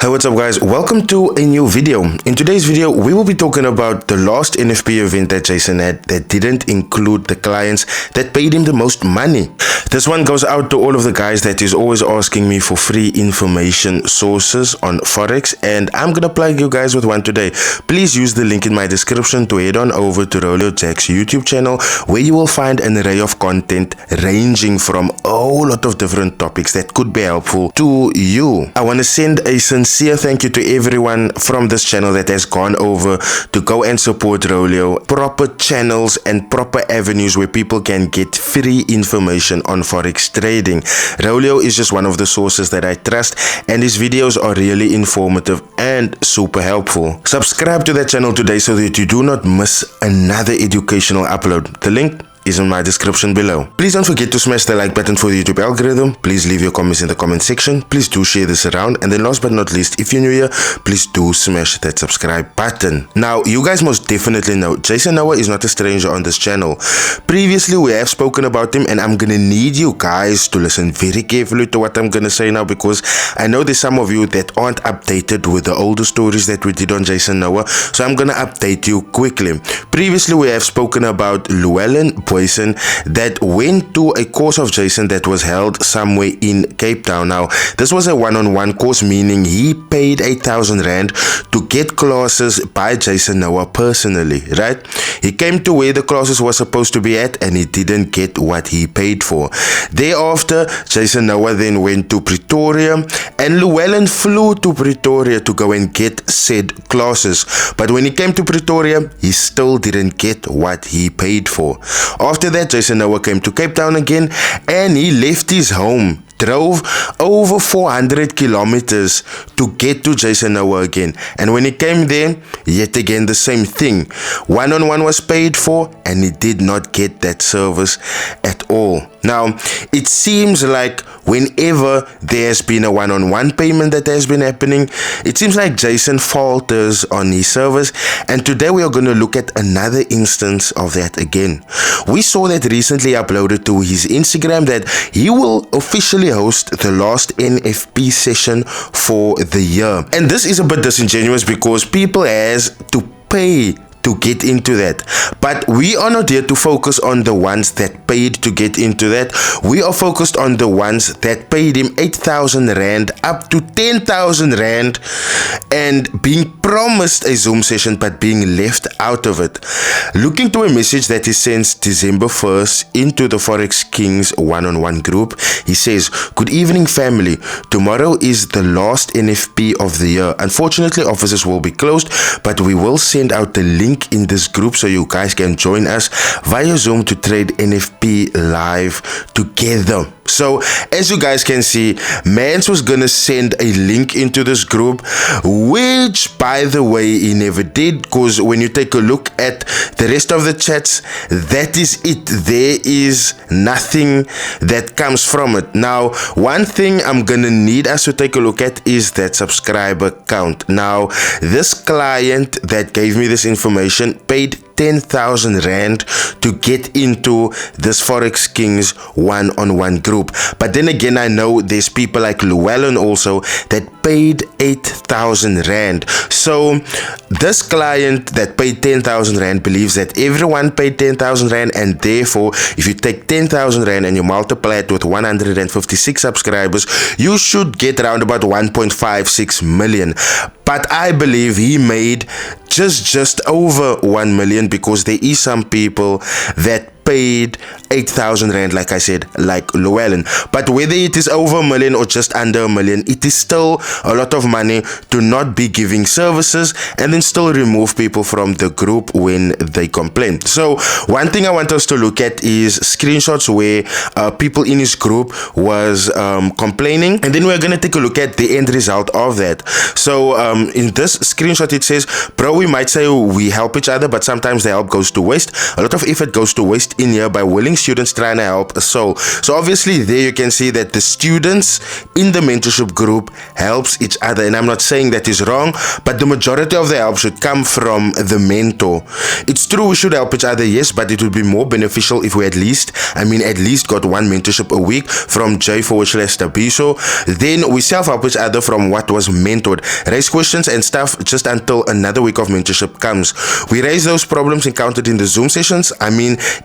Hey, what's up guys? Welcome to a new video. In today's video, we will be talking about the last NFP event that Jason had that didn't include the clients that paid him the most money. This one goes out to all of the guys that is always asking me for free information sources on Forex, and I'm gonna plug you guys with one today. Please use the link in my description to head on over to Rolio Jack's YouTube channel, where you will find an array of content ranging from a whole lot of different topics that could be helpful to you. I want to send a sincere thank you to everyone from this channel that has gone over to go and support Rolio. Proper channels and proper avenues where people can get free information on Forex trading. Rolio is just one of the sources that I trust, and his videos are really informative and super helpful. Subscribe to that channel today so that you do not miss another educational upload. The link is in my description below. Please don't forget to smash the like button for the YouTube algorithm. Please leave your comments in the comment section. Please do share this around. And then last but not least, if you're new here, please do smash that subscribe button. Now, you guys most definitely know Jason Noah is not a stranger on this channel. Previously, we have spoken about him, and I'm gonna need you guys to listen very carefully to what I'm gonna say now, because I know there's some of you that aren't updated with the older stories that we did on Jason Noah. So I'm gonna update you quickly. Previously, we have spoken about Llewellyn that went to a course of Jason that was held somewhere in Cape Town. Now, this was a one-on-one course, meaning he paid 8,000 Rand to get classes by Jason Noah personally, right? He came to where the classes were supposed to be at, and he didn't get what he paid for. Thereafter, Jason Noah then went to Pretoria, and Llewellyn flew to Pretoria to go and get said classes. But when he came to Pretoria, he still didn't get what he paid for. After that, Jason Noah came to Cape Town again, and he left his home, drove over 400 kilometers to get to Jason Noah again. And when he came there, yet again the same thing. One-on-one was paid for, and he did not get that service at all. Now, it seems like whenever there's been a one-on-one payment that has been happening, it seems like Jason falters on his service, and today we are going to look at another instance of that again. We saw that recently uploaded to his Instagram that he will officially host the last NFP session for the year. And this is a bit disingenuous because people has to pay to get into that. But we are not here to focus on the ones that paid to get into that. We are focused on the ones that paid him 8,000 Rand up to 10,000 Rand and being promised a Zoom session but being left out of it. Looking to a message that he sends December 1st into the Forex Kings one-on-one group, he says, "Good evening family. Tomorrow is the last NFP of the year. Unfortunately, offices will be closed, but we will send out the link in this group so you guys can join us via Zoom to trade NFP live together." So as you guys can see, Mans was gonna send a link into this group, which by the way he never did, because when you take a look at the rest of the chats, that is it. There is nothing that comes from it. Now, one thing I'm gonna need us to take a look at is that subscriber count. Now, this client that gave me this information paid 10,000 Rand to get into this Forex Kings one-on-one group. But then again, I know there's people like Llewellyn also that paid 8,000 Rand. So this client that paid 10,000 Rand believes that everyone paid 10,000 Rand, and therefore if you take 10,000 Rand and you multiply it with 156 subscribers, you should get around about 1.56 million. But I believe he made just over 1 million, because there is some people that paid 8,000 Rand, like I said, like Llewellyn. But whether it is over a million or just under a million, it is still a lot of money to not be giving services and then still remove people from the group when they complain. So one thing I want us to look at is screenshots where people in his group was complaining, and then we're going to take a look at the end result of that. So in this screenshot it says, "Bro, we might say we help each other, but sometimes the help goes to waste. A lot of effort goes to waste placed in here by willing students trying to help a soul. So obviously there you can see that the students in the mentorship group helps each other, and I'm not saying that is wrong, but the majority of the help should come from the mentor. It's true we should help each other, yes, but it would be more beneficial if we at least got one mentorship a week from J/Tabiso. Then we self-help each other from what was mentored, raise questions and stuff just until another week of mentorship comes. We raise those problems encountered in the Zoom sessions.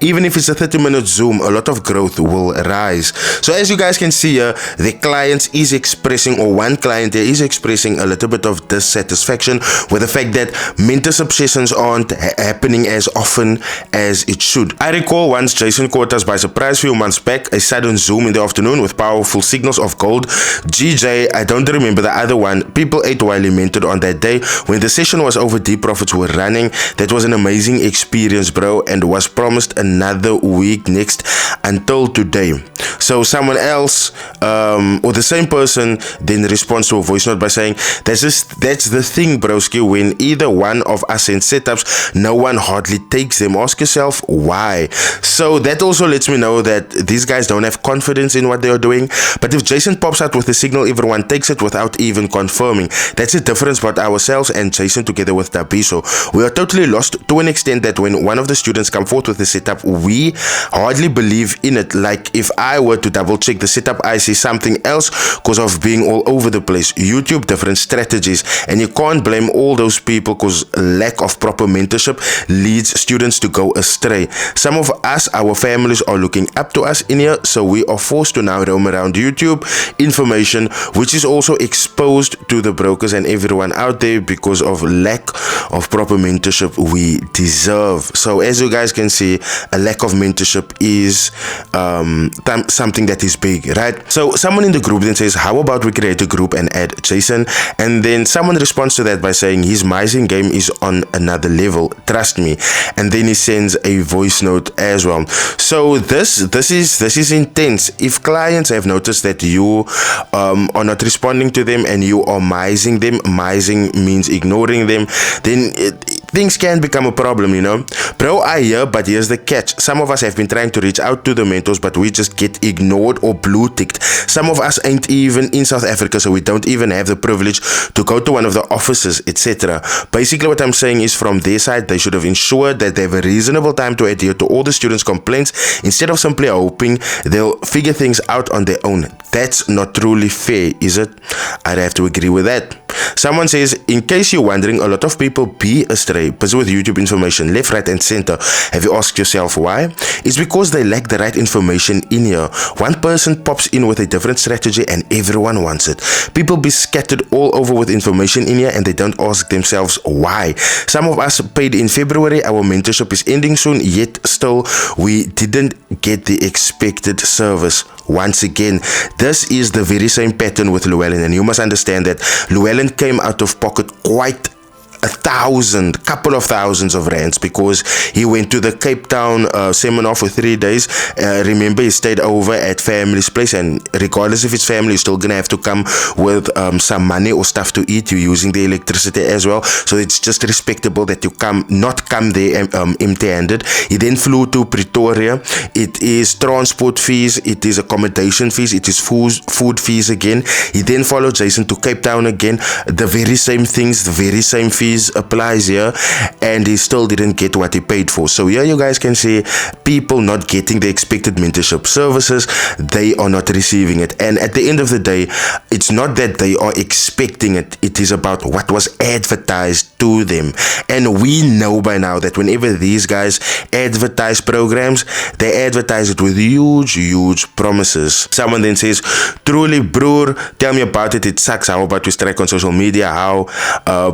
Even if it's a 30-minute Zoom, a lot of growth will rise. So as you guys can see here, the client is expressing, or one client there is expressing a little bit of dissatisfaction with the fact that mentorship sessions aren't happening as often as it should. I recall once Jason caught us by surprise a few months back, a sudden Zoom in the afternoon with powerful signals of gold. GJ, I don't remember the other one. People ate while he mentored on that day. When the session was over, deep profits were running. That was an amazing experience, bro, and was promised another week next until today. So someone else, or the same person, then responds to a voice note by saying, that's the thing, broski, when either one of us sends setups, no one hardly takes them. Ask yourself why. So that also lets me know that these guys don't have confidence in what they are doing. But if Jason pops out with a signal, everyone takes it without even confirming. That's the difference about ourselves and Jason together with Tabiso. We are totally lost to an extent that when one of the students come forth with a setup, we hardly believe in it. Like if I were to double check the setup, I see something else because of being all over the place. YouTube, different strategies, and you can't blame all those people because lack of proper mentorship leads students to go astray. Some of us, our families are looking up to us in here, so we are forced to now roam around YouTube information, which is also exposed to the brokers and everyone out there because of lack of proper mentorship we deserve. So as you guys can see, a lack of mentorship is something that is big, right? So someone in the group then says, how about we create a group and add Jason? And then someone responds to that by saying, his mising game is on another level, trust me. And then he sends a voice note as well. So this is intense. If clients have noticed that you are not responding to them and you are mising them, mising means ignoring them, then things can become a problem, you know. Bro, I hear, but here's the catch. Some of us have been trying to reach out to the mentors, but we just get ignored or blue ticked. Some of us ain't even in South Africa, so we don't even have the privilege to go to one of the offices, etc. Basically what I'm saying is, from their side, they should have ensured that they have a reasonable time to adhere to all the students' complaints instead of simply hoping they'll figure things out on their own. That's not truly fair, is it? I'd have to agree with that. Someone says, in case you're wondering, a lot of people be astray, busy with YouTube information left, right and center. Have you asked yourself why? It's because they lack the right information in here. One person pops in with a different strategy and everyone wants it. People be scattered all over with information in here and they don't ask themselves why. Some of us paid in February, our mentorship is ending soon, yet still we didn't get the expected service. Once again, this is the very same pattern with Llewellyn, and you must understand that Llewellyn came out of pocket quite couple of thousands of rands because he went to the Cape Town seminar for 3 days. Remember, he stayed over at family's place, and regardless if it's family, you're still gonna have to come with some money or stuff to eat. You're using the electricity as well, so it's just respectable that you not come there empty-handed. He then flew to Pretoria. It is transport fees, it is accommodation fees, it is food fees again. He then followed Jason to Cape Town again. The very same things, the very same fees applies here, and he still didn't get what he paid for. So here you guys can see people not getting the expected mentorship services. They are not receiving it, and at the end of the day, it's not that they are expecting it, it is about what was advertised to them. And we know by now that whenever these guys advertise programs, they advertise it with huge promises. Someone then says, truly broer, tell me about it. It sucks. How about we strike on social media? How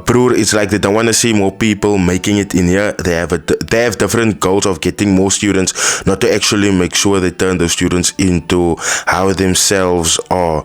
broer, it's like they don't want to see more people making it in here. They have different goals of getting more students, not to actually make sure they turn those students into how themselves are.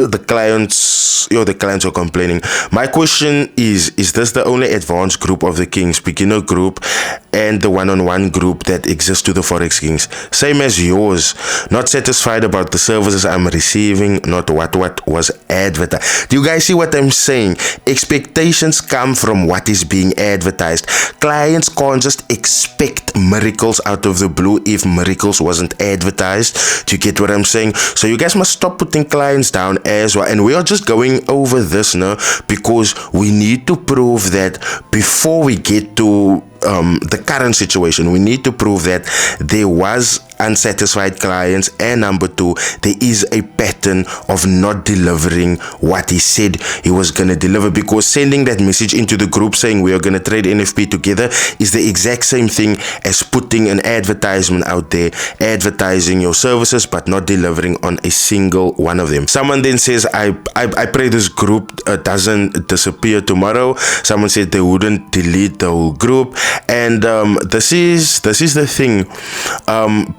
The clients are complaining. My question is this the only advanced group of the kings, beginner group and the one-on-one group that exists to the Forex Kings? Same as yours. Not satisfied about the services I'm receiving, not what was advertised. Do you guys see what I'm saying? Expectations come from what is being advertised. Clients can't just expect miracles out of the blue if miracles wasn't advertised. Do you get what I'm saying? So you guys must stop putting clients down as well. And we are just going over this now because we need to prove that before we get to the current situation, we need to prove that there was unsatisfied clients, and number two, there is a pattern of not delivering what he said he was going to deliver, because sending that message into the group saying we are going to trade NFP together is the exact same thing as putting an advertisement out there advertising your services but not delivering on a single one of them. Someone then says, I pray this group doesn't disappear tomorrow. Someone said they wouldn't delete the whole group, and this is the thing,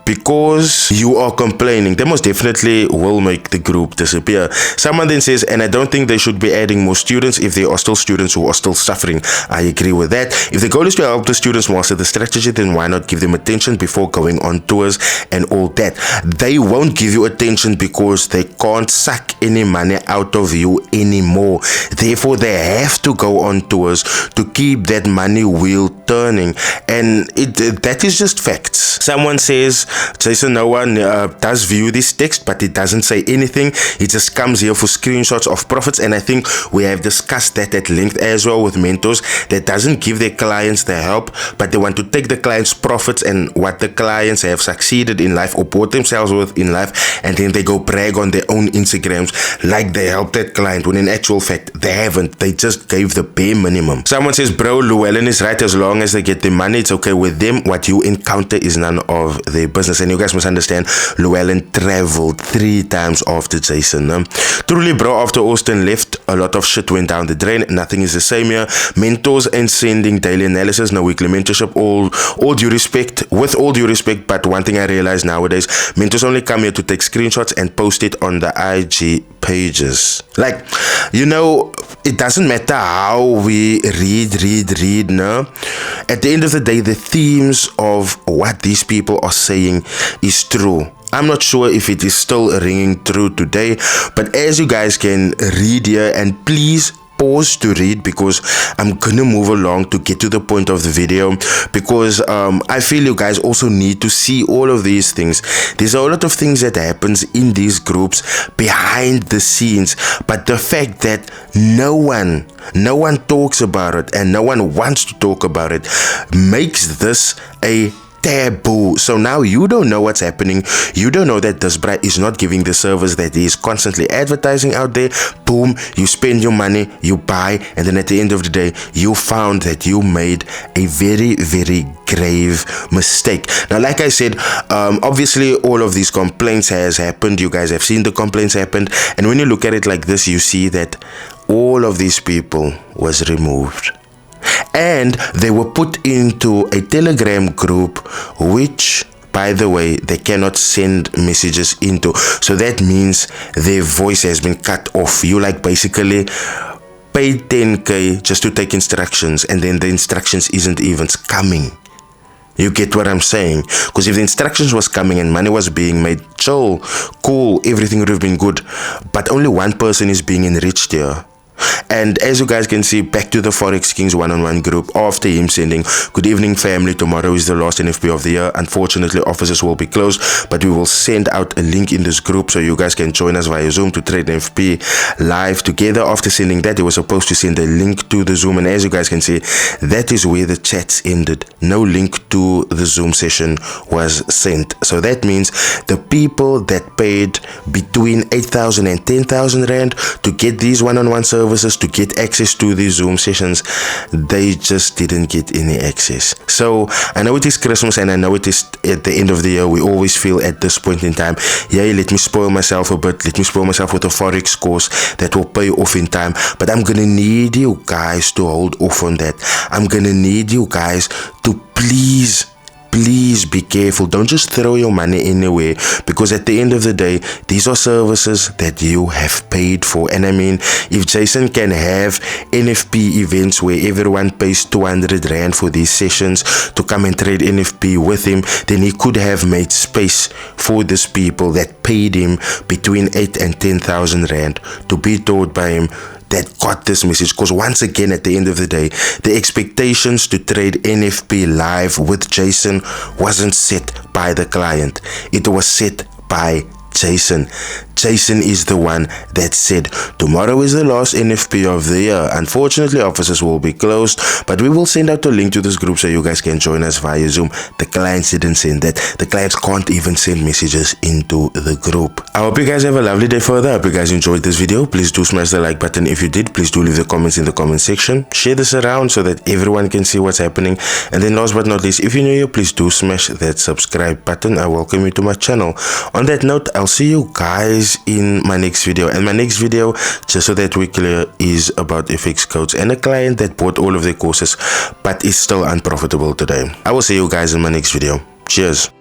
because you are complaining, they most definitely will make the group disappear. Someone then says, and I don't think they should be adding more students if there are still students who are still suffering. I agree with that. If the goal is to help the students master the strategy, then why not give them attention before going on tours and all that? They won't give you attention because they can't suck any money out of you anymore. Therefore, they have to go on tours to keep that money wheel turning, and that is just facts. Someone says, Jason, no one does view this text, but it doesn't say anything. It just comes here for screenshots of profits, and I think we have discussed that at length as well with mentors that doesn't give their clients the help, but they want to take the client's profits and what the clients have succeeded in life or bought themselves with in life, and then they go brag on their own Instagrams like they helped that client, when in actual fact they haven't. They just gave the bare minimum. Someone says, bro, Llewellyn is right. As long as they get their money, it's okay with them. What you encounter is none of their business. And you guys must understand, Llewellyn traveled 3 times after Jason. Truly, bro, after Austin left, a lot of shit went down the drain. Nothing is the same here. Mentors and sending daily analysis, no weekly mentorship. All due respect, with all due respect, but one thing I realize nowadays, mentors only come here to take screenshots and post it on the IG pages. Like, you know, it doesn't matter how we read no. At the end of the day, the themes of what these people are saying is true. I'm not sure if it is still ringing true today, but as you guys can read here, and please pause to read because I'm gonna move along to get to the point of the video, because I feel you guys also need to see all of these things. There's a lot of things that happens in these groups behind the scenes, but the fact that no one talks about it and no one wants to talk about it makes this a taboo. So now you don't know what's happening. You don't know that this bride is not giving the service that he is constantly advertising out there. Boom, you spend your money, you buy, and then at the end of the day, you found that you made a very, very grave mistake. Now, like I said, obviously all of these complaints has happened. You guys have seen the complaints happened, and when you look at it like this, you see that all of these people was removed. And they were put into a Telegram group, which, by the way, they cannot send messages into. So that means their voice has been cut off. You like basically pay 10K just to take instructions, and then the instructions isn't even coming. You get what I'm saying? Because if the instructions was coming and money was being made, chill, cool, everything would have been good. But only one person is being enriched here. And as you guys can see, back to the Forex Kings one-on-one group after him sending, good evening family, tomorrow is the last NFP of the year. Unfortunately, offices will be closed, but we will send out a link in this group so you guys can join us via Zoom to trade NFP live together. After sending that, they were supposed to send a link to the Zoom, and as you guys can see, that is where the chats ended. No link to the Zoom session was sent. So that means the people that paid between 8,000 and 10,000 Rand to get these one-on-one services, to get access to these Zoom sessions, they just didn't get any access. So I know it is Christmas, and I know it is at the end of the year. We always feel at this point in time, yeah, let me spoil myself a bit, let me spoil myself with a Forex course that will pay off in time. But I'm gonna need you guys to hold off on that. I'm gonna need you guys to please be careful. Don't just throw your money anywhere, because at the end of the day, these are services that you have paid for. And I mean, if Jason can have NFP events where everyone pays 200 Rand for these sessions to come and trade NFP with him, then he could have made space for these people that paid him between 8 and 10,000 Rand to be taught by him that got this message, because once again, at the end of the day, the expectations to trade NFP live with Jason wasn't set by the client. It was set by Jason. Jason is the one that said, tomorrow is the last NFP of the year. Unfortunately, offices will be closed, but we will send out a link to this group so you guys can join us via Zoom. The clients didn't send that. The clients can't even send messages into the group. I hope you guys have a lovely day further. I hope you guys enjoyed this video. Please do smash the like button if you did. Please do leave the comments in the comment section. Share this around so that everyone can see what's happening. And then last but not least, if you're new here, please do smash that subscribe button. I welcome you to my channel. On that note, I'll see you guys in my next video. And my next video, just so that we're clear, is about FX codes and a client that bought all of their courses but is still unprofitable today. I will see you guys in my next video. Cheers.